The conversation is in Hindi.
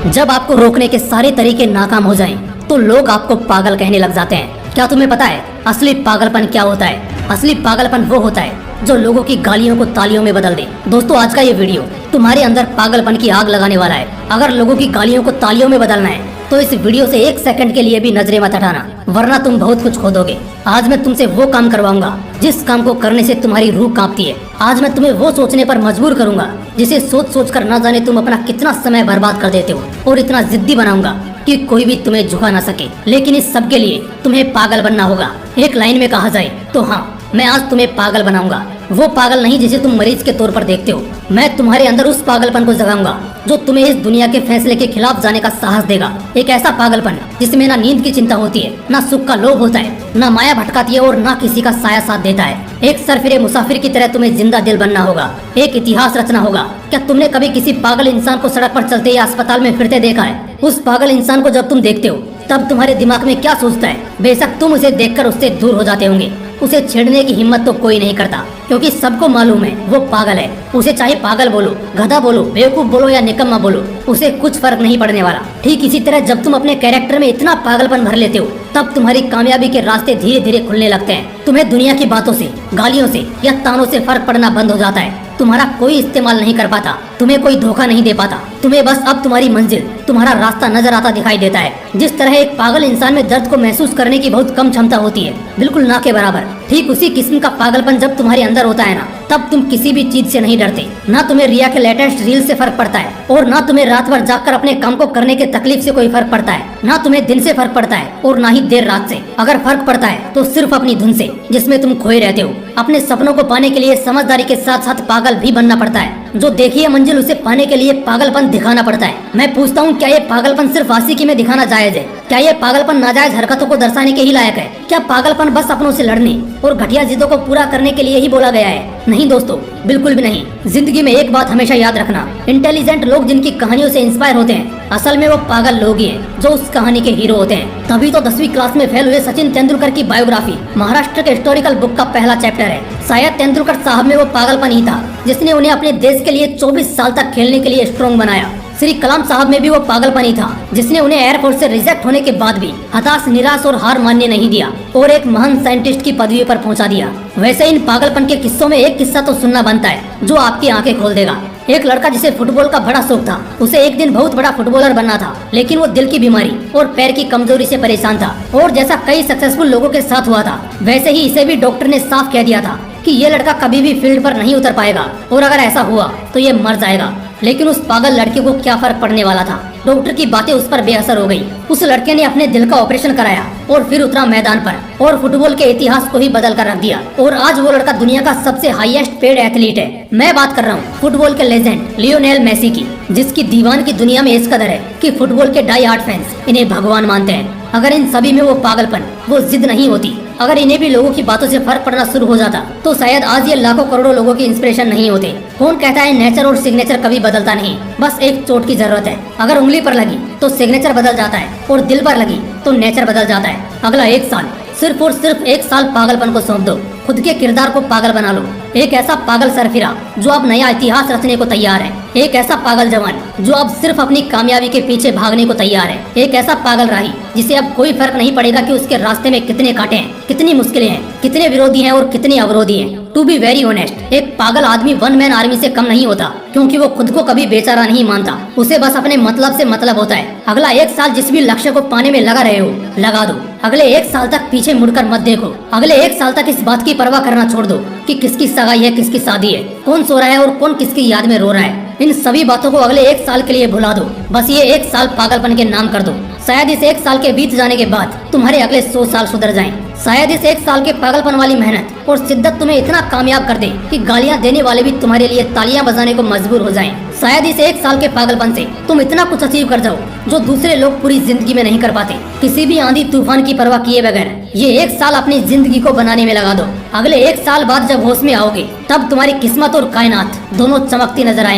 जब आपको रोकने के सारे तरीके नाकाम हो जाएं, तो लोग आपको पागल कहने लग जाते हैं। क्या तुम्हें पता है असली पागलपन क्या होता है? असली पागलपन वो होता है जो लोगों की गालियों को तालियों में बदल दे। दोस्तों, आज का ये वीडियो तुम्हारे अंदर पागलपन की आग लगाने वाला है। अगर लोगों की गालियों को तालियों में बदलना है तो इस वीडियो से 1 सेकंड के लिए भी नजरें मत हटाना, वरना तुम बहुत कुछ खो दोगे। आज मैं तुमसे वो काम करवाऊंगा जिस काम को करने से तुम्हारी रूह कांपती है। आज मैं तुम्हें वो सोचने पर मजबूर करूंगा जिसे सोच सोच कर न जाने तुम अपना कितना समय बर्बाद कर देते हो, और इतना जिद्दी बनाऊंगा कि कोई भी तुम्हें झुका ना सके। लेकिन इस सब के लिए तुम्हें पागल बनना होगा। एक लाइन में कहा जाए तो हाँ, मैं आज तुम्हें पागल बनाऊंगा। वो पागल नहीं जिसे तुम मरीज के तौर पर देखते हो। मैं तुम्हारे अंदर उस पागलपन को जगाऊंगा जो तुम्हें इस दुनिया के फैसले के खिलाफ जाने का साहस देगा। एक ऐसा पागलपन जिसमें ना नींद की चिंता होती है, ना सुख का लोभ होता है, ना माया भटकाती है और ना किसी का साया साथ देता है। एक सरफिरे मुसाफिर की तरह तुम्हें जिंदा दिल बनना होगा, एक इतिहास रचना होगा। क्या तुमने कभी किसी पागल इंसान को सड़क पर चलते या अस्पताल में फिरते देखा है? उस पागल इंसान को जब तुम देखते हो तब तुम्हारे दिमाग में क्या सोचता है? बेशक तुम उसे देखकर उससे दूर हो जाते होंगे। उसे छेड़ने की हिम्मत तो कोई नहीं करता, क्योंकि सबको मालूम है वो पागल है। उसे चाहे पागल बोलो, गधा बोलो, बेवकूफ बोलो या निकम्मा बोलो, उसे कुछ फर्क नहीं पड़ने वाला। ठीक इसी तरह जब तुम अपने कैरेक्टर में इतना पागलपन भर लेते हो तब तुम्हारी कामयाबी के रास्ते धीरे धीरे खुलने लगते हैं। तुम्हें दुनिया की बातों से, गालियों से या तानों से फर्क पड़ना बंद हो जाता है। तुम्हारा कोई इस्तेमाल नहीं कर पाता, तुम्हें कोई धोखा नहीं दे पाता। तुम्हें बस अब तुम्हारी मंजिल, तुम्हारा रास्ता नजर आता दिखाई देता है। जिस तरह एक पागल इंसान में दर्द को महसूस करने की बहुत कम क्षमता होती है, बिल्कुल ना के बराबर, ठीक उसी किस्म का पागलपन जब तुम्हारे अंदर होता है ना, तब तुम किसी भी चीज से नहीं डरते। ना तुम्हें रिया के लेटेस्ट रील से फर्क पड़ता है, और ना तुम्हें रात भर जागकर अपने काम को करने के तकलीफ से कोई फर्क पड़ता है। ना तुम्हें दिन से फर्क पड़ता है और ना ही देर रात से। अगर फर्क पड़ता है तो सिर्फ अपनी धुन से, जिसमें तुम खोए रहते हो। अपने सपनों को पाने के लिए समझदारी के साथ साथ पागल भी बनना पड़ता है। जो देखी है मंजिल, उसे पाने के लिए पागलपन दिखाना पड़ता है। मैं पूछता हूँ, क्या ये पागलपन सिर्फ आशिकी में दिखाना जायज है? क्या ये पागलपन नाजायज हरकतों को दर्शाने के ही लायक है? क्या पागलपन बस अपनों से लड़ने और घटिया जिद्दों को पूरा करने के लिए ही बोला गया है? नहीं दोस्तों, बिल्कुल भी नहीं। जिंदगी में एक बात हमेशा याद रखना, इंटेलिजेंट लोग जिनकी कहानियों से इंस्पायर होते हैं, असल में वो पागल लोग ही हैं जो उस कहानी के हीरो होते हैं। तभी तो 10वीं क्लास में फेल हुए सचिन तेंदुलकर की बायोग्राफी महाराष्ट्र के हिस्टोरिकल बुक का पहला चैप्टर है। शायद तेंदुलकर साहब में वो पागलपन ही था जिसने उन्हें अपने देश के लिए 24 साल तक खेलने के लिए स्ट्रॉन्ग बनाया। श्री कलाम साहब में भी वो पागलपन ही था जिसने उन्हें एयरफोर्स से रिजेक्ट होने के बाद भी हताश, निराश और हार मानने नहीं दिया और एक महान साइंटिस्ट की पदवी पर पहुंचा दिया। वैसे इन पागलपन के किस्सों में एक किस्सा तो सुनना बनता है जो आपकी आंखें खोल देगा। एक लड़का जिसे फुटबॉल का बड़ा शौक था, उसे एक दिन बहुत बड़ा फुटबॉलर बनना था, लेकिन वो दिल की बीमारी और पैर की कमजोरी से परेशान था। और जैसा कई सक्सेसफुल लोगों के साथ हुआ था, वैसे ही इसे भी डॉक्टर ने साफ कह दिया था कि ये लड़का कभी भी फील्ड पर नहीं उतर पाएगा, और अगर ऐसा हुआ तो ये मर जाएगा। लेकिन उस पागल लड़के को क्या फर्क पड़ने वाला था? डॉक्टर की बातें उस पर बेअसर हो गई। उस लड़के ने अपने दिल का ऑपरेशन कराया और फिर उतरा मैदान पर और फुटबॉल के इतिहास को ही बदल कर रख दिया। और आज वो लड़का दुनिया का सबसे हाईएस्ट पेड एथलीट है। मैं बात कर रहा हूँ फुटबॉल के लेजेंड लियोनेल मेसी की, जिसकी दीवान की दुनिया में इस कदर है कि फुटबॉल के डाई हार्ड फैंस इन्हें भगवान मानते हैं। अगर इन सभी में वो पागलपन, वो जिद नहीं होती, अगर इन्हें भी लोगों की बातों से फर्क पड़ना शुरू हो जाता, तो शायद आज ये लाखों करोड़ों लोगों की इंस्पिरेशन नहीं होते। कौन कहता है नेचर और सिग्नेचर कभी बदलता नहीं? बस एक चोट की जरूरत है। अगर उंगली पर लगी तो सिग्नेचर बदल जाता है, और दिल पर लगी तो नेचर बदल जाता है। अगला 1 साल, सिर्फ और सिर्फ 1 साल पागलपन को सौंप दो। खुद के किरदार को पागल बना लो। एक ऐसा पागल सरफिरा जो अब नया इतिहास रचने को तैयार है। एक ऐसा पागल जवान जो अब सिर्फ अपनी कामयाबी के पीछे भागने को तैयार है। एक ऐसा पागल राही जिसे अब कोई फर्क नहीं पड़ेगा कि उसके रास्ते में कितने कांटे हैं, कितनी मुश्किलें हैं, कितने विरोधी हैं और कितने अवरोधी हैं। टू बी वेरी ऑनेस्ट, एक पागल आदमी 1 मैन आर्मी से कम नहीं होता, क्योंकि वो खुद को कभी बेचारा नहीं मानता। उसे बस अपने मतलब से मतलब होता है। अगला 1 साल जिस भी लक्ष्य को पाने में लगा रहे हो, लगा दो। अगले 1 साल तक पीछे मुड़कर मत देखो। अगले 1 साल तक इस बात की परवाह करना छोड़ दो कि किसकी सगाई है, किसकी शादी है, कौन सो रहा है और कौन किसकी याद में रो रहा है। इन सभी बातों को अगले 1 साल के लिए भुला दो। बस ये 1 साल पागलपन के नाम कर दो। शायद इस 1 साल के बीत जाने के बाद तुम्हारे अगले 100 साल सुधर जाएं। शायद इस 1 साल के पागलपन वाली मेहनत और शिद्दत तुम्हें इतना कामयाब कर दे कि गालियां देने वाले भी तुम्हारे लिए तालियां बजाने को मजबूर हो जाएं। शायद इस 1 साल के पागलपन से तुम इतना कुछ अचीव कर जाओ जो दूसरे लोग पूरी जिंदगी में नहीं कर पाते, किसी भी आंधी तूफान की परवाह किए बगैर। ये 1 साल अपनी जिंदगी को बनाने में लगा दो। अगले 1 साल बाद जब होश में आओगे, तब तुम्हारी किस्मत और कायनात दोनों चमकती नजर आएंगी।